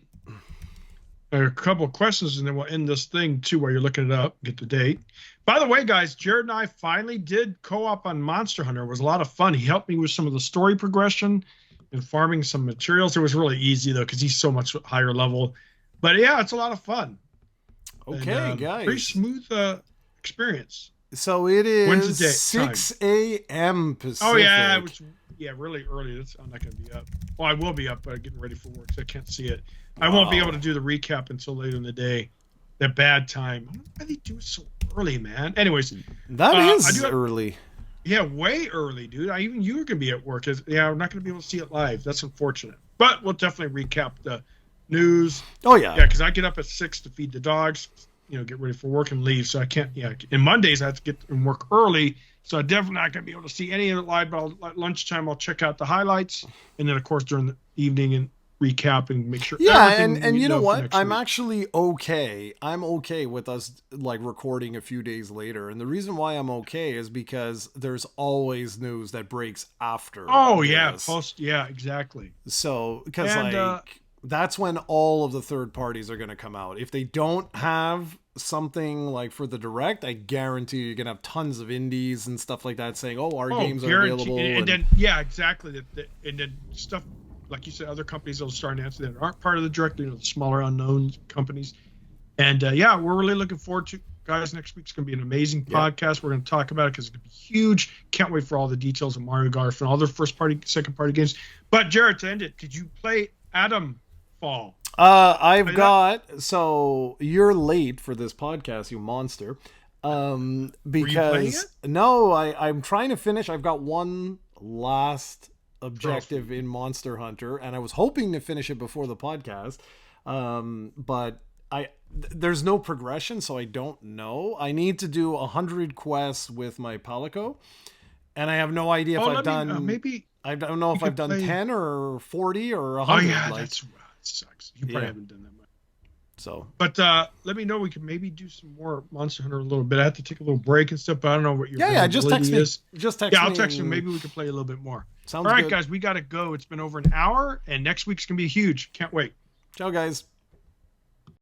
there are a couple of questions, and then we'll end this thing too while you're looking it up. Get the date. By the way, guys, Jared and I finally did co-op on Monster Hunter. It was a lot of fun. He helped me with some of the story progression and farming some materials. It was really easy though because he's so much higher level. But yeah, it's a lot of fun. Okay, and, guys. Pretty smooth experience. So it When's the is date? 6 a.m. Pacific. Oh yeah, which really early. I'm not going to be up. Well, I will be up, but getting ready for work, so I can't see it. I won't be able to do the recap until later in the day. That bad time. I don't know why they do it so early, man. Anyways, that is early. Yeah, way early, dude. Even you are going to be at work. Yeah, I'm not going to be able to see it live. That's unfortunate. But we'll definitely recap the news. Oh yeah. Yeah, because I get up at 6 to feed the dogs. Get ready for work and leave. So I can't. Yeah, and Mondays I have to get and work early. So I'm definitely not going to be able to see any of it live. But at lunchtime I'll check out the highlights, and then of course during the evening and recap and make sure. Yeah, and you know what? I'm actually okay. I'm okay with us like recording a few days later, and the reason why I'm okay is because there's always news that breaks after. Oh this. yeah, exactly. So because that's when all of the third parties are going to come out. If they don't have something like for the direct, I guarantee you're going to have tons of indies and stuff like that saying, "Oh, our games are available." And then exactly. And then stuff. Like you said, other companies will start announcing that aren't part of the direct, the smaller unknown companies. And we're really looking forward to, guys, next week's going to be an amazing podcast. We're going to talk about it because it's going to be huge. Can't wait for all the details of Mario Golf and all their first party, second party games. But Jared, to end it, did you play Adam Fall? So you're late for this podcast, you monster. Because no, I'm trying to finish. I've got one last objective in Monster Hunter, and I was hoping to finish it before the podcast, but there's no progression, so I don't know. I need to do 100 quests with my Palico, and I have no idea if I've done maybe I don't know if I've done 10 or 40 or 100. Oh yeah, that sucks. You probably haven't done that much. So, but let me know. We can maybe do some more Monster Hunter a little bit. I have to take a little break and stuff, but I don't know what your just text me. Just text me. I'll text you. Maybe we can play a little bit more. Sounds all right, good. Guys. We got to go. It's been over an hour, and next week's gonna be huge. Can't wait. Ciao, guys.